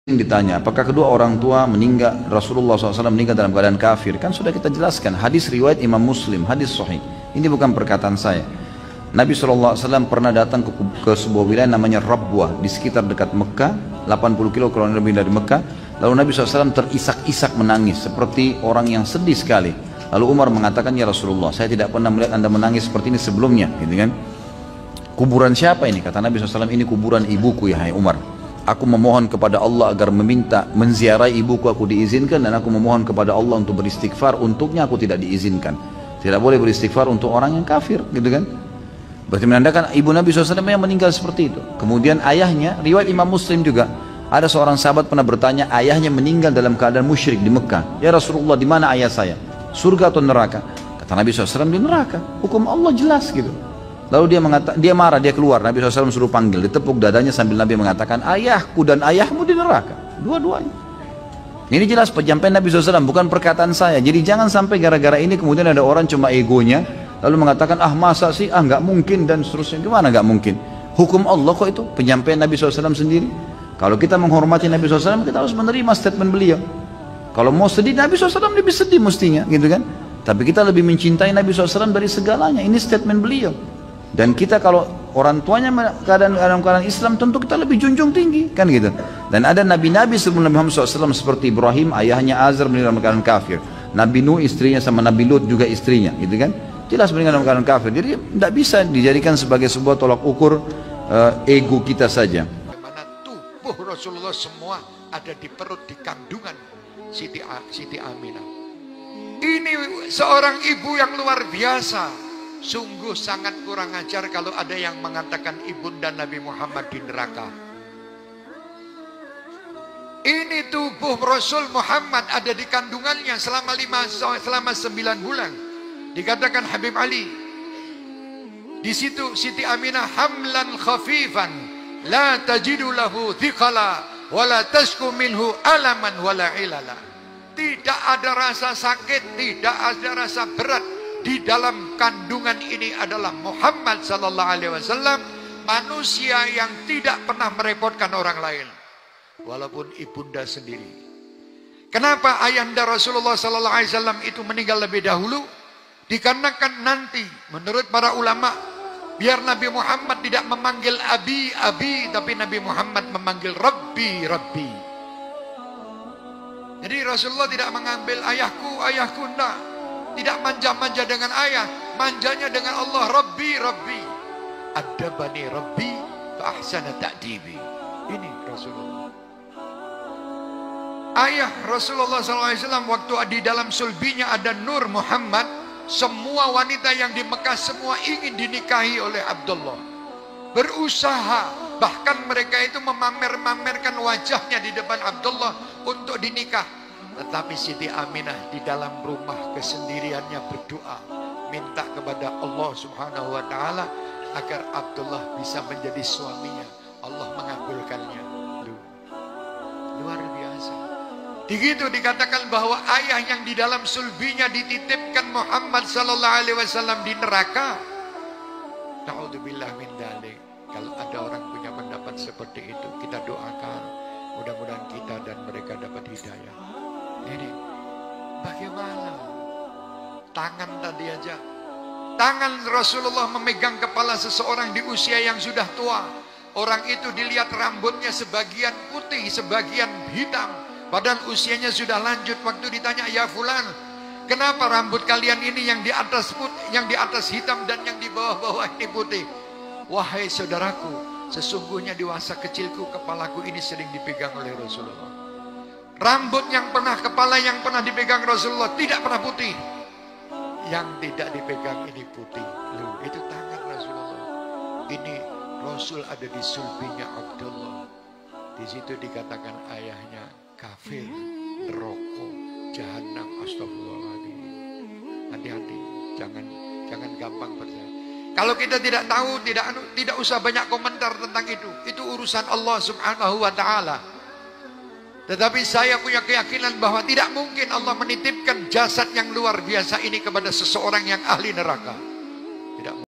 Ditanya, apakah kedua orang tua meninggal, Rasulullah SAW meninggal dalam keadaan kafir? Kan sudah kita jelaskan, hadis riwayat Imam Muslim, hadis sahih. Ini bukan perkataan saya. Nabi SAW pernah datang ke sebuah wilayah namanya Rabwah, di sekitar dekat Mekah, 80 kilo kurang lebih dari Mekah. Lalu Nabi SAW terisak-isak menangis, seperti orang yang sedih sekali. Lalu Umar mengatakan, ya Rasulullah, saya tidak pernah melihat anda menangis seperti ini sebelumnya. Gitu kan? Kuburan siapa ini? Kata Nabi SAW, ini kuburan ibuku ya hai Umar. Aku memohon kepada Allah agar menziarahi ibuku, aku diizinkan, dan aku memohon kepada Allah untuk beristighfar, untuknya aku tidak diizinkan. Tidak boleh beristighfar untuk orang yang kafir, gitu kan? Berarti menandakan ibu Nabi SAW yang meninggal seperti itu. Kemudian ayahnya, riwayat Imam Muslim juga, ada seorang sahabat pernah bertanya, ayahnya meninggal dalam keadaan musyrik di Mekah. Ya Rasulullah, di mana ayah saya? Surga atau neraka? Kata Nabi SAW, di neraka. Hukum Allah jelas gitu. Lalu dia marah, dia keluar. Nabi SAW suruh panggil, ditepuk dadanya sambil Nabi mengatakan, ayahku dan ayahmu di neraka, dua-duanya. Ini jelas penyampaian Nabi SAW, bukan perkataan saya. Jadi jangan sampai gara-gara ini kemudian ada orang cuma egonya, lalu mengatakan, ah masa sih, ah nggak mungkin, dan seterusnya. Gimana nggak mungkin? Hukum Allah kok itu, penyampaian Nabi SAW sendiri. Kalau kita menghormati Nabi SAW, kita harus menerima statement beliau. Kalau mau sedih, Nabi SAW lebih sedih mestinya, gitu kan? Tapi kita lebih mencintai Nabi SAW dari segalanya. Ini statement beliau. Dan kita kalau orang tuanya dalam keadaan Islam, tentu kita lebih junjung tinggi, kan gitu. Dan ada nabi-nabi sebelum Nabi Muhammad SAW seperti Ibrahim, ayahnya Azar meninggal dalam keadaan kafir. Nabi Nuh istrinya sama Nabi Lut juga istrinya, gitu kan. Jelas meninggal dalam keadaan kafir. Jadi tidak bisa dijadikan sebagai sebuah tolak ukur ego kita saja. Bagaimana tubuh Rasulullah semua ada di perut, di kandungan Siti Aminah. Ini seorang ibu yang luar biasa. Sungguh sangat kurang ajar kalau ada yang mengatakan ibunda Nabi Muhammad di neraka. Ini tubuh Rasul Muhammad ada di kandungannya selama 9 bulan. Dikatakan Habib Ali. Di situ Siti Aminah hamlan khafifan la tajidu lahu thiqala wala tashku minhu alaman wala ilala. Tidak ada rasa sakit, tidak ada rasa berat. Di dalam kandungan ini adalah Muhammad sallallahu alaihi wasallam, manusia yang tidak pernah merepotkan orang lain, walaupun ibunda sendiri. Kenapa ayahanda Rasulullah sallallahu alaihi wasallam itu meninggal lebih dahulu? Dikarenakan nanti menurut para ulama, biar Nabi Muhammad tidak memanggil abi, tapi Nabi Muhammad memanggil Rabbi. Jadi Rasulullah tidak mengambil ayahku, enggak. Tidak manja-manja dengan ayah, manjanya dengan Allah. Rabbi adabani Rabbi fa ahsana ta'dibi. Ini Rasulullah. Ayah Rasulullah SAW waktu di dalam sulbinya ada Nur Muhammad, semua wanita yang di Mekah semua ingin dinikahi oleh Abdullah. Berusaha, bahkan mereka itu memamerkan wajahnya di depan Abdullah untuk dinikah. Tetapi Siti Aminah di dalam rumah kesendiriannya berdoa, minta kepada Allah Subhanahu wa Ta'ala agar Abdullah bisa menjadi suaminya. Allah mengabulkannya. Luar biasa. Begitu dikatakan bahwa ayah yang di dalam sulbinya dititipkan Muhammad sallallahu alaihi wasallam di neraka. Na'udzubillah min dzalik. Kalau ada orang punya pendapat seperti itu, kita doakan mudah-mudahan kita dan mereka dapat hidayah. Ini bagaimana tangan tadi aja, tangan Rasulullah memegang kepala seseorang di usia yang sudah tua. Orang itu dilihat rambutnya sebagian putih, sebagian hitam, padahal usianya sudah lanjut. Waktu ditanya, ya fulan, kenapa rambut kalian ini yang di atas putih, yang di atas hitam, dan yang di bawah-bawah ini putih? Wahai saudaraku, sesungguhnya di masa kecilku kepalaku ini sering dipegang oleh Rasulullah. Rambut kepala yang pernah dipegang Rasulullah tidak pernah putih. Yang tidak dipegang ini putih. Loh, itu tangan Rasulullah. Ini Rasul ada di sulbinya Abdullah. Di situ dikatakan ayahnya kafir, neraka, jahanam, astagfirullahaladzim. Hati-hati, jangan gampang percaya. Kalau kita tidak tahu, tidak usah banyak komentar tentang itu. Itu urusan Allah Subhanahu wa Ta'ala. Tetapi saya punya keyakinan bahwa tidak mungkin Allah menitipkan jasad yang luar biasa ini kepada seseorang yang ahli neraka. Tidak mungkin.